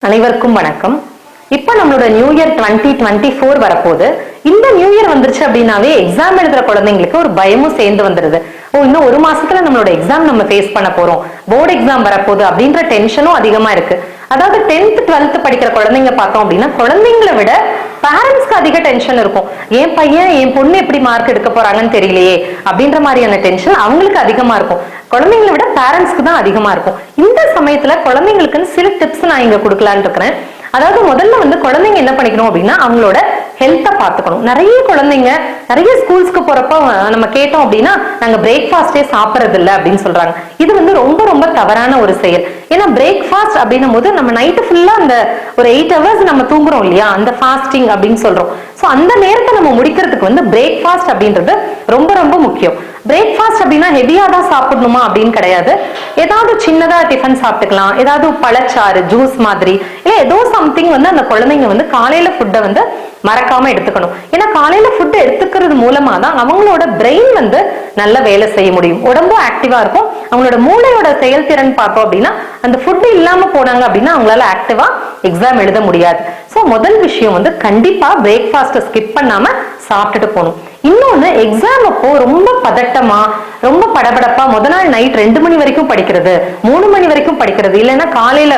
அனைவருக்கும் வணக்கம். இப்ப நம்மளோட நியூ இயர் 2024 வரப்போகுது. இந்த நியூ இயர் வந்துருச்சு அப்படின்னாவே எக்ஸாம் எழுதுற குழந்தைங்களுக்கு ஒரு பயமும் சேர்ந்து வந்துருது. இன்னும் ஒரு மாசத்துல நம்மளோட எக்ஸாம் நம்ம ஃபேஸ் பண்ண போறோம், போர்டு எக்ஸாம் வரப்போகுது அப்படின்ற டென்ஷனும் அதிகமா இருக்கு. அதாவது 10th 12th படிக்கிற குழந்தைங்க பார்த்தோம் அப்படின்னா குழந்தைங்களை விட பேரண்ட்ஸ்க்கு அதிக டென்ஷன் இருக்கும். என் பையன் என் பொண்ணு எப்படி மார்க் எடுக்க போறாங்கன்னு தெரியலையே அப்படின்ற மாதிரியான டென்ஷன் அவங்களுக்கு அதிகமா இருக்கும். குழந்தைங்களை விட பேரண்ட்ஸ்க்கு தான் அதிகமா இருக்கும். இந்த சமயத்துல குழந்தைங்களுக்குன்னு சில டிப்ஸ் நான் இங்க கொடுக்கலான்னு இருக்கிறேன். அதாவது முதல்ல குழந்தைங்க என்ன பண்ணிக்கணும் அப்படின்னா அவங்களோட ஹெல்த்தை பார்த்துக்கணும். நிறைய குழந்தைங்க நிறைய ஸ்கூல்ஸ்க்கு போறப்ப நம்ம கேட்டோம் அப்படின்னா நாங்க பிரேக்ஃபாஸ்டே சாப்பிட்றது இல்லை அப்படின்னு சொல்றாங்க. இது ரொம்ப ரொம்ப தவறான ஒரு செயல். ஏன்னா பிரேக்ஃபாஸ்ட் அப்படின்னும் போது நம்ம நைட்டு ஃபுல்லா அந்த ஒரு 8 hours நம்ம தூங்குறோம் இல்லையா, அந்த ஃபாஸ்டிங் அப்படின்னு சொல்றோம். ஸோ அந்த நேரத்தை நம்ம முடிக்கிறதுக்கு பிரேக்ஃபாஸ்ட் அப்படின்றது ரொம்ப ரொம்ப முக்கியம். பிரேக்ஃபாஸ்ட் அப்படின்னா ஹெவியா தான் சாப்பிடணுமா அப்படின்னு கிடையாது. ஏதாவது சின்னதா டிஃபன் சாப்பிட்டுக்கலாம், ஏதாவது பழச்சாறு ஜூஸ் மாதிரி இல்ல ஏதோ சம்திங் அந்த குழந்தைங்க காலையில ஃபுட்டை மறக்காம எடுத்துக்கணும். ஏன்னா காலையில ஃபுட் எடுத்துக்கிறது மூலமா தான் அவங்களோட பிரெயின் நல்ல வேலை செய்ய முடியும், உடம்பும் ஆக்டிவா இருக்கும். அவங்களோட மூளையோட செயல்திறன் பார்த்தோம் அப்படின்னா அந்த ஃபுட் இல்லாம போனாங்க அப்படின்னா அவங்களால ஆக்டிவா எக்ஸாம் எழுத முடியாது. ஸோ முதல் விஷயம் கண்டிப்பா பிரேக்ஃபாஸ்ட்டை ஸ்கிப் பண்ணாம சாப்பிட்டுட்டு போகணும். இன்னொன்னு, எக்ஸாம் அப்போ ரொம்ப பதட்டமா ரொம்ப படபடப்பா முத நாள் நைட் 2 மணி வரைக்கும் படிக்கிறது, 3 மணி வரைக்கும் படிக்கிறது, இல்லைன்னா காலையில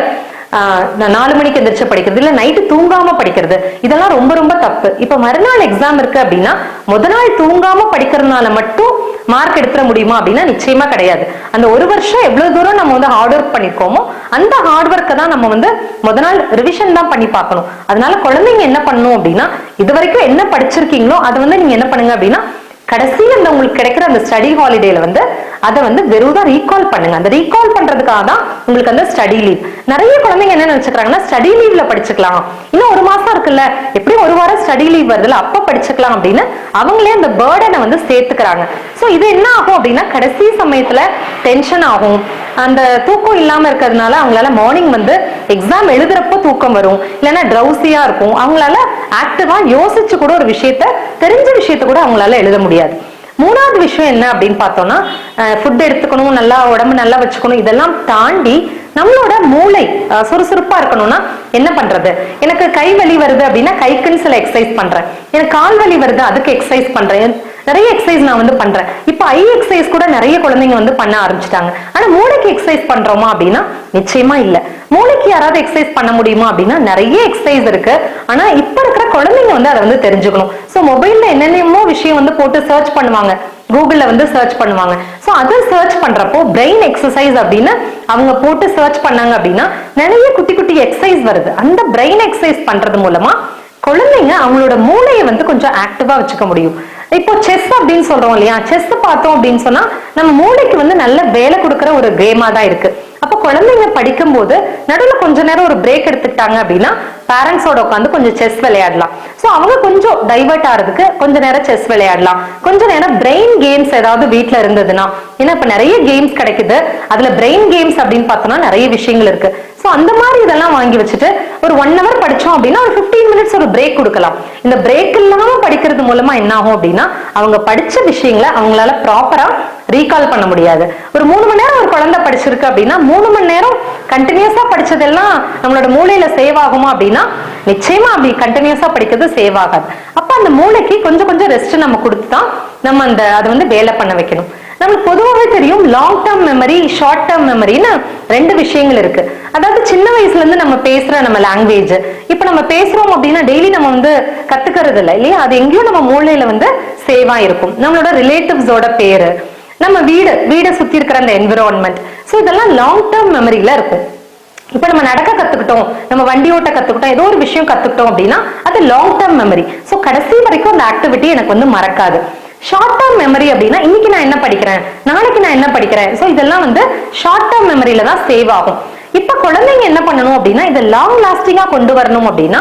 4 மணிக்கு எந்திரிச்சு படிக்கிறது, இல்ல நைட்டு தூங்காம படிக்கிறது, இதெல்லாம் ரொம்ப ரொம்ப தப்பு. இப்ப மறுநாள் எக்ஸாம் இருக்கு அப்படின்னா முத நாள் தூங்காம படிக்கிறதுனால மட்டும் மார்க் எடுத்துட முடியுமா அப்படின்னா நிச்சயமா கிடையாது. அந்த ஒரு வருஷம் எவ்வளவு தூரம் நம்ம ஹார்ட் ஒர்க் பண்ணிருக்கோமோ அந்த ஹார்ட் ஒர்க்கை தான் நம்ம முத நாள் ரிவிஷன் தான் பண்ணி பார்க்கணும். அதனால குழந்தைங்க என்ன பண்ணணும் அப்படின்னா இது வரைக்கும் என்ன படிச்சிருக்கீங்களோ அதை நீங்க என்ன பண்ணுங்க அப்படின்னா கடைசி உங்களுக்கு கிடைக்கிற அந்த ஸ்டடி ஹாலிடேல அதை வெறும் ரீகால் பண்ணுங்க. அந்த ரீகால் பண்றதுக்காக தான் உங்களுக்கு அந்த ஸ்டடி லீவ். நிறைய குழந்தைங்க என்ன நினைச்சுக்கிறாங்கன்னா ஸ்டடி லீவ்ல படிச்சுக்கலாம், இன்னும் ஒரு மாசம் இருக்குல்ல, எப்படி ஒரு வாரம் ஸ்டடி லீவ் வருதுல அப்ப படிச்சுக்கலாம் அப்படின்னு அவங்களே அந்த பேர்டனை சேர்த்துக்கிறாங்க. சோ இது என்ன ஆகும் அப்படின்னா கடைசி சமயத்துல டென்ஷன் ஆகும், அந்த தூக்கம் இல்லாம இருக்கிறதுனால அவங்களால மார்னிங் எக்ஸாம் எழுதுறப்போ தூக்கம் வரும், இல்லைன்னா ட்ரௌசியா இருக்கும், அவங்களால ஆக்டிவா யோசிச்சு கூட ஒரு விஷயத்த தெரிஞ்ச விஷயத்த கூட அவங்களால எழுத முடியாது. மூணாவது விஷயம் என்ன அப்படின்னு பார்த்தோம்னா ஃபுட் எடுத்துக்கணும், நல்லா உடம்பு நல்லா வச்சுக்கணும். இதெல்லாம் தாண்டி நம்மளோட மூளை சுறுசுறுப்பா இருக்கணும்னா என்ன பண்றது? எனக்கு கை வலி வருது அப்படின்னா கைக்குன்னு சில எக்ஸசைஸ் பண்றேன், எனக்கு கால் வலி வருது அதுக்கு எக்ஸசைஸ் பண்றேன், நிறைய எக்ஸசைஸ் நான் பண்றேன். இப்ப ஐ எக்ஸசைஸ் கூட நிறைய குழந்தைங்க பண்ண ஆரம்பிச்சிட்டாங்க. ஆனா மூளைக்கு எக்ஸசைஸ் பண்றோமா அப்படின்னா நிச்சயமா இல்ல. மூளைக்கு யாராவது எக்ஸசைஸ் பண்ண முடியுமா அப்படின்னா நிறைய எக்ஸசைஸ் இருக்கு. ஆனா இப்ப இருக்கிற குழந்தைங்க அதை தெரிஞ்சுக்கணும். சோ மொபைல்ல என்னென்னமோ விஷயம் போட்டு சர்ச் பண்ணுவாங்க, கூகுள்ல சர்ச் பண்ணுவாங்க. சோ அதை சர்ச் பண்றப்போ பிரெயின் எக்ஸசைஸ் அப்படின்னு அவங்க போட்டு சர்ச் பண்ணாங்க அப்படின்னா நிறைய குட்டி குட்டி எக்ஸசைஸ் வருது. அந்த பிரெயின் எக்ஸசைஸ் பண்றது மூலமா குழந்தைங்க அவங்களோட மூளையை கொஞ்சம் ஆக்டிவா வச்சுக்க முடியும். இப்போ செஸ் அப்படின்னு சொல்றோம் இல்லையா, செஸ் பார்த்தோம் அப்படின்னு சொன்னா நம்ம மூளைக்கு நல்ல வேலை கொடுக்குற ஒரு கேமா தான் இருக்கு. அப்ப குழந்தைங்க படிக்கும் போது நடுவில் கொஞ்ச நேரம் ஒரு பிரேக் எடுத்துக்கிட்டாங்க அப்படின்னா பேரண்ட்ஸோட உட்காந்து கொஞ்சம் செஸ் விளையாடலாம். சோ அவங்க கொஞ்சம் டைவர்ட் ஆறதுக்கு கொஞ்ச நேரம் செஸ் விளையாடலாம், கொஞ்ச நேரம் பிரெயின் கேம்ஸ் ஏதாவது வீட்டுல இருந்ததுன்னா, ஏன்னா இப்ப நிறைய கேம்ஸ் கிடைக்குது, அதுல பிரெயின் கேம்ஸ் அப்படின்னு பார்த்தோம்னா நிறைய விஷயங்கள் இருக்கு. சோ அந்த மாதிரி இதெல்லாம் வாங்கி வச்சுட்டு ஒரு 1 hour படிச்சோம் அப்படின்னா ஒரு 15 minutes ஒரு பிரேக் கொடுக்கலாம். இந்த பிரேக் இல்லாம படிக்கிறது மூலமா என்ன ஆகும் அப்படின்னா அவங்க படிச்ச விஷயங்களை அவங்களால ப்ராப்பரா ரீகால் பண்ண முடியாது. ஒரு 3 மணி நேரம் ஒரு குழந்தை படிச்சிருக்கு அப்படின்னா 3 மணி நேரம் கண்டினியூஸா படிச்சதெல்லாம் நம்மளோட மூளையில சேவ் ஆகுமா அப்படின்னா நிச்சயமா அப்படி கண்டினியூஸா படிக்கிறது சேவ் ஆகாது. அப்ப அந்த மூளைக்கு கொஞ்சம் கொஞ்சம் ரெஸ்ட் நம்ம கொடுத்துதான் நம்ம அதை வேலை பண்ண வைக்கணும். நம்மளுக்கு பொதுவாகவே தெரியும் long term memory, short term மெமரின்னு 2 விஷயங்கள் இருக்கு. அதாவது சின்ன வயசுல இருந்து நம்ம பேசுற நம்ம லாங்குவேஜ் இப்ப நம்ம பேசுறோம் அப்படின்னா டெய்லி நம்ம கத்துக்கிறது இல்லை இல்லையா, அது எங்கேயும் நம்ம மூளையில சேவா இருக்கும். நம்மளோட ரிலேட்டிவ்ஸோட பேரு, நம்ம வீடை சுத்தி இருக்கிற அந்த என்விரான்மெண்ட், சோ இதெல்லாம் லாங் டேர்ம் மெமரியில இருக்கும். இப்ப நம்ம நடக்க கத்துக்கிட்டோம், நம்ம வண்டி ஓட்ட கத்துக்கிட்டோம், ஏதோ ஒரு விஷயம் கத்துக்கிட்டோம் அப்படின்னா அது லாங் டேர்ம் மெமரி. சோ கடைசி வரைக்கும் அந்த ஆக்டிவிட்டி எனக்கு மறக்காது. ஷார்ட் டேர்ம் மெமரி அப்படின்னா இன்னைக்கு நான் என்ன படிக்கிறேன், நாளைக்கு நான் என்ன படிக்கிறேன், சோ இதெல்லாம் ஷார்ட் டேர்ம் மெமரியில தான் சேவ் ஆகும். இப்ப குழந்தைங்க என்ன பண்ணணும் அப்படின்னா இதை லாங் லாஸ்டிங்கா கொண்டு வரணும் அப்படின்னா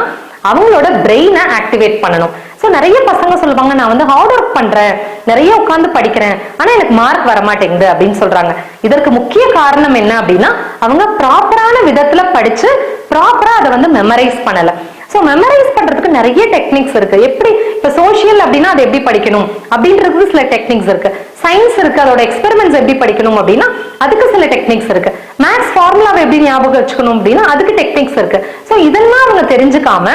அவங்களோட பிரெயினை ஆக்டிவேட் பண்ணணும். சோ நிறைய பசங்க சொல்லுவாங்க நான் ஹார்ட் ஒர்க் பண்றேன், நிறைய உட்காந்து படிக்கிறேன், ஆனா எனக்கு மார்க் வரமாட்டேங்குது அப்படின்னு சொல்றாங்க. இதற்கு முக்கிய காரணம் என்ன அப்படின்னா அவங்க ப்ராப்பரான விதத்துல படிச்சு ப்ராப்பரா அதை மெமரைஸ் பண்ணல. சோ மெமரைஸ் பண்றதுக்கு நிறைய டெக்னிக்ஸ் இருக்கு. எப்படி இப்ப சோஷியல் அப்படின்னா அது எப்படி படிக்கணும் அப்படின்றது சில டெக்னிக்ஸ் இருக்கு. சயின்ஸ் இருக்கு, அதோட எக்ஸ்பெரிமெண்ட்ஸ் எப்படி படிக்கணும் அப்படின்னா அதுக்கு சில டெக்னிக்ஸ் இருக்கு. மேத்ஸ் ஃபார்முலாவை எப்படி ஞாபகம் வச்சுக்கணும் அப்படின்னா அதுக்கு டெக்னிக்ஸ் இருக்கு. ஸோ இதெல்லாம் அவங்க தெரிஞ்சுக்காம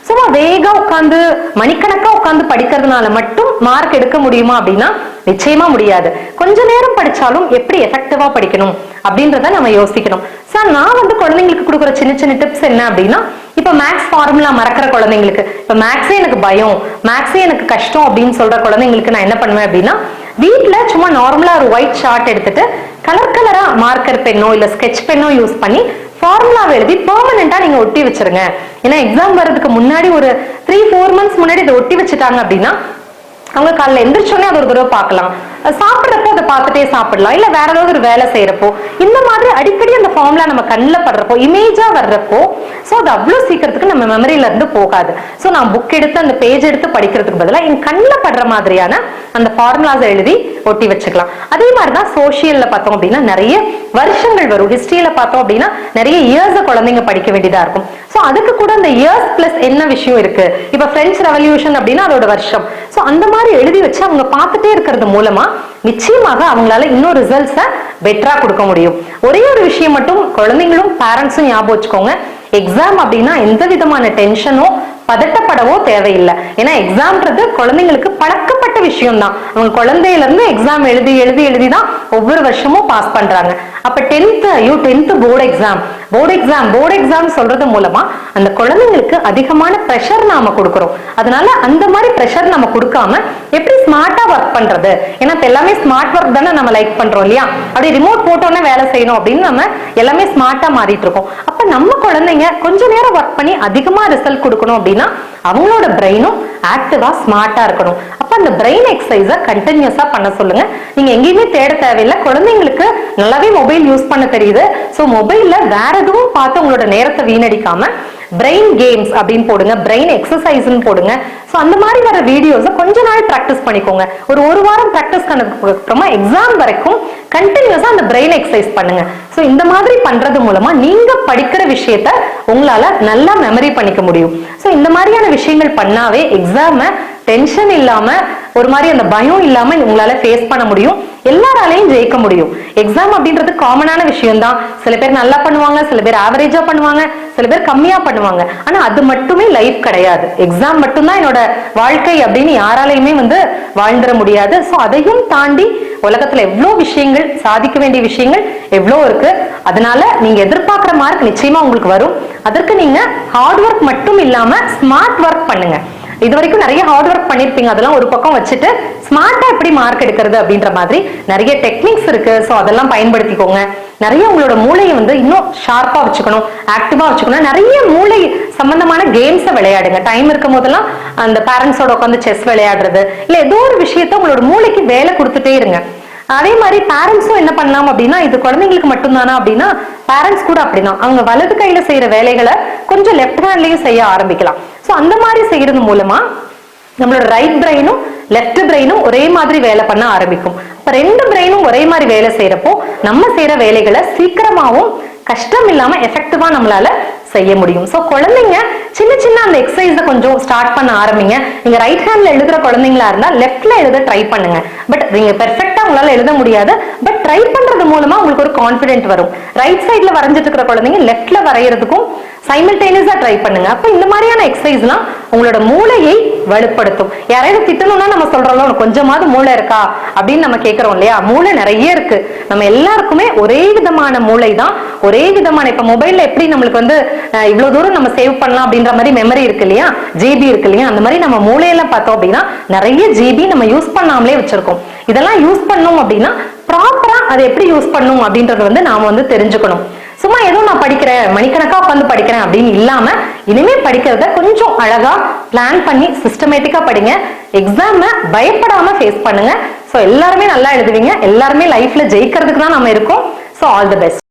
சும்மா வேகா உட்காந்து மணிக்கணக்கா உட்காந்து படிக்கிறதுனால மட்டும் மார்க் எடுக்க முடியுமா அப்படின்னா நிச்சயமா முடியாது. கொஞ்ச நேரம் படிச்சாலும் எப்படி எஃபெக்டிவா படிக்கணும் அப்படின்றத நம்ம யோசிக்கணும். சார் நான் குழந்தைங்களுக்கு கொடுக்குற சின்ன சின்ன டிப்ஸ் என்ன அப்படின்னா, இப்ப மேத்ஸ் ஃபார்முலா மறக்கிற குழந்தைங்களுக்கு, இப்ப மேத்ஸே எனக்கு பயம், மேத்ஸே எனக்கு கஷ்டம் அப்படின்னு சொல்ற குழந்தைங்களுக்கு நான் என்ன பண்ணுவேன் அப்படின்னா, வீட்டுல சும்மா நார்மலா ஒரு ஒயிட் சார்ட் எடுத்துட்டு கலர் கலரா மார்க்கர் பென்னோ இல்ல ஸ்கெட்ச் பென்னோ யூஸ் பண்ணி ஃபார்முலாவை எழுதி பெர்மனண்டா நீங்க ஒட்டி வச்சிருங்க. ஏன்னா எக்ஸாம் வர்றதுக்கு முன்னாடி ஒரு 3-4 மந்த்ஸ் முன்னாடி இதை ஒட்டி வச்சுட்டாங்க அப்படின்னா அவங்க காலைல எந்திரிச்சோடனே அது ஒரு தடவை பார்க்கலாம், சாப்பிட்றப்போ அதை பார்த்துட்டே சாப்பிடலாம், இல்ல வேற ஏதாவது ஒரு வேலை செய்யறப்போ இந்த மாதிரி அடிக்கடி அந்த ஃபார்முலா நம்ம கண்ணில் படுறப்போ இமேஜா வர்றப்போ ஸோ அது அவ்வளவு சீக்கிரத்துக்கு நம்ம மெமரியில இருந்து போகாது. ஸோ நான் புக் எடுத்து அந்த பேஜ் எடுத்து படிக்கிறதுக்கு பதிலாக என் கண்ணில் படுற மாதிரியான அந்த ஃபார்முலாஸை எழுதி ஒட்டி வச்சுக்கலாம். அதே மாதிரிதான் சோசியல்ல பார்த்தோம் அப்படின்னா நிறைய வருஷங்கள் வரும். ஹிஸ்டரியில பார்த்தோம் அப்படின்னா நிறைய இயர்ஸ் குழந்தைங்க படிக்க வேண்டியதா இருக்கும். ஸோ அதுக்கு கூட அந்த இயர்ஸ் பிளஸ் என்ன விஷயம் இருக்கு, இப்ப பிரெஞ்சு ரெவல்யூஷன் அப்படின்னா அதோட வருஷம், ஸோ அந்த மாதிரி எழுதி வச்சு அவங்க பார்த்துட்டே இருக்கிறது மூலமா நிச்சயமாக அவங்களால இன்னும் ரிசல்ட்ஸை பெட்டரா கொடுக்க முடியும். ஒரே ஒரு விஷயம் மட்டும் குழந்தைங்களும் பேரண்ட்ஸும் ஞாபகம் வச்சுக்கோங்க, எக்ஸாம் அப்படின்னா எந்த விதமான டென்ஷனோ பதட்டப்படவோ தேவையில்லை. ஏன்னா எக்ஸாம்ன்றது குழந்தைங்களுக்கு பழக்கப்பட்ட விஷயம் தான். அவங்க குழந்தையில இருந்து எக்ஸாம் எழுதி எழுதி எழுதி தான் ஒவ்வொரு வருஷமும் பாஸ் பண்றாங்க. அப்ப 10th போர்டு எக்ஸாம் சொல்றது மூலமா அந்த குழந்தைங்களுக்கு அதிகமான பிரஷர் நாம கொடுக்கிறோம். அதனால அந்த மாதிரி பிரஷர் நம்ம கொடுக்காம எப்படி ஸ்மார்ட்டா ஒர்க் பண்றது, ஏன்னா எல்லாமே ஸ்மார்ட் ஒர்க் தானே நம்ம லைக் பண்றோம் இல்லையா, அப்படி ரிமோட் போட்டோன்னே வேலை செய்யணும் அப்படின்னு நம்ம எல்லாமே ஸ்மார்ட்டா மாறிட்டு இருக்கோம். அப்ப நம்ம குழந்தைங்க கொஞ்ச நேரம் ஒர்க் பண்ணி அதிகமா ரிசல்ட் கொடுக்கணும் அப்படின்னா அவங்களோட பிரெயினும் ஆக்டிவா ஸ்மார்ட்டா இருக்கணும். அப்ப அந்த பிரெயின் எக்ஸசைஸ கண்டினியூஸா பண்ண சொல்லுங்க. நீங்க எங்கேயுமே தேட தேவையில்லை, குழந்தைங்களுக்கு நல்லாவே மொபைல் யூஸ் பண்ண தெரியுது. சோ மொபைல்ல வேற எதுவும் பார்த்து உங்களோட நேரத்தை வீணடிக்காம பிரெயின் கேம்ஸ் அப்படின்னு போடுங்க, பிரெயின் எக்ஸசைஸ் போடுங்க. சோ அந்த மாதிரி வர வீடியோஸை கொஞ்ச நாள் பிராக்டிஸ் பண்ணிக்கோங்க. ஒரு வாரம் பிராக்டிஸ் பண்ணதுக்கு அப்புறமா எக்ஸாம் வரைக்கும் கண்டினியூஸா அந்த பிரெயின் எக்ஸசைஸ் பண்ணுங்க. சோ இந்த மாதிரி பண்றது மூலமா நீங்க படிக்கிற விஷயத்த உங்களால நல்லா மெமரி பண்ணிக்க முடியும். சோ இந்த மாதிரியான விஷயங்கள் பண்ணாவே எக்ஸாம டென்ஷன் இல்லாம ஒரு மாதிரி அந்த பயம் இல்லாம உங்களால ஃபேஸ் பண்ண முடியும், எல்லாராலையும் ஜெயிக்க முடியும். எக்ஸாம் அப்படின்றது காமனான விஷயம் தான். சில பேர் நல்லா பண்ணுவாங்க, சில பேர் ஆவரேஜா பண்ணுவாங்க, சில பேர் கம்மியா பண்ணுவாங்க. ஆனா அது மட்டுமே லைஃப் கிடையாது. எக்ஸாம் மட்டும்தான் என்னோட வாழ்க்கை அப்படின்னு யாராலையுமே வாழ்ந்துட முடியாது. சோ அதையும் தாண்டி உலகத்துல எவ்வளவு விஷயங்கள், சாதிக்க வேண்டிய விஷயங்கள் எவ்வளவு இருக்கு. அதனால நீங்க எதிர்பார்க்கிற மார்க் நிச்சயமா உங்களுக்கு வரும். அதற்கு நீங்க ஹார்ட் ஒர்க் மட்டும் இல்லாம ஸ்மார்ட் ஒர்க் பண்ணுங்க. இது வரைக்கும் நிறைய ஹார்ட் ஒர்க் பண்ணிருப்பீங்க, அதெல்லாம் ஒரு பக்கம் வச்சுட்டு ஸ்மார்ட்டா எப்படி மார்க் எடுக்கிறது அப்படின்ற மாதிரி நிறைய டெக்னிக்ஸ் இருக்கு. சோ அதெல்லாம் பயன்படுத்திக்கோங்க. நிறைய உங்களோட மூளையை இன்னும் ஷார்ப்பா வச்சுக்கணும், ஆக்டிவா வச்சுக்கணும். நிறைய மூளை சம்பந்தமான கேம்ஸை விளையாடுங்க. டைம் இருக்கும் போதெல்லாம் அந்த பேரண்ட்ஸோட உட்காந்து செஸ் விளையாடுறது, இல்ல ஏதோ ஒரு விஷயத்த உங்களோட மூளைக்கு வேலை கொடுத்துட்டே இருங்க. அதே மாதிரி பேரண்ட்ஸும் என்ன பண்ணலாம் அப்படின்னா, இது குழந்தைங்களுக்கு மட்டும்தானா அப்படின்னா பேரண்ட்ஸ் கூட அப்படிதான். அவங்க வலது கையில செய்யற வேலைகளை கொஞ்சம் லெஃப்ட் ஹேண்ட்லயும் செய்ய ஆரம்பிக்கலாம். சோ அந்த மாதிரி செய்யறது மூலமா நம்மளோட ரைட் பிரெயினும் லெஃப்ட் பிரெயினும் ஒரே மாதிரி வேலை பண்ண ஆரம்பிக்கும். இப்ப 2 பிரெயினும் ஒரே மாதிரி வேலை செய்யறப்போ நம்ம செய்யற வேலைகளை சீக்கிரமாவும் கஷ்டம் இல்லாம எஃபெக்டிவா நம்மளால செய்ய முடியும். சோ குழந்தைங்க சின்ன சின்ன அந்த எக்ஸசைஸை கொஞ்சம் ஸ்டார்ட் பண்ண ஆரம்பிங்க. நீங்க ரைட் ஹேண்ட்ல எழுதுற குழந்தைங்களா இருந்தா லெஃப்ட்ல எழுத ட்ரை பண்ணுங்க. பட் நீங்க பெர்ஃபெக்ட்டா உங்களால எழுத முடியாது, பட் ட்ரை பண்றது மூலமா உங்களுக்கு ஒரு கான்பிடென்ட் வரும். ரைட் சைட்ல வரைஞ்சிட்டு இருக்கிற குழந்தைங்க லெஃப்ட்ல வரையறதுக்கும் சைமல்டேனியஸா ட்ரை பண்ணுங்க. அப்ப இந்த மாதிரியான எக்ஸசைஸ்லாம் உங்களோட மூளையை வலுப்படுத்தும். யாரையாவது திட்டணும்னா நம்ம சொல்றோம் கொஞ்சமாவது மூளை இருக்கா அப்படின்னு நம்ம கேட்கிறோம் இல்லையா, மூளை நிறைய இருக்கு. நம்ம எல்லாருக்குமே ஒரே விதமான மூளை தான், ஒரே விதமான. இப்ப மொபைல்ல எப்படி நம்மளுக்கு இவ்வளவு தூரம் நம்ம சேவ் பண்ணலாம் அப்படின்ற மாதிரி மெமரி இருக்கு இல்லையா, ஜிபி இருக்கு இல்லையா, அந்த மாதிரி நம்ம மூளையில பார்த்தோம் அப்படின்னா நிறைய ஜிபி நம்ம யூஸ் பண்ணாமலே வச்சிருக்கோம். இதெல்லாம் யூஸ் பண்ணோம் அப்படின்னா ப்ராப்பரா அதை எப்படி யூஸ் பண்ணும் அப்படின்றது நாம தெரிஞ்சுக்கணும். சும்மா ஏதோ நான் படிக்கிறேன், மணிக்கணக்கா உட்காந்து படிக்கிறேன் அப்படின்னு இல்லாம இனிமே படிக்கிறத கொஞ்சம் அழகா பிளான் பண்ணி சிஸ்டமேட்டிக்கா படிங்க. எக்ஸாம பயப்படாம ஃபேஸ் பண்ணுங்க. சோ எல்லாருமே நல்லா எழுதுவீங்க. எல்லாருமே லைஃப்ல ஜெயிக்கிறதுக்கு தான் நம்ம இருக்கோம். So all the best.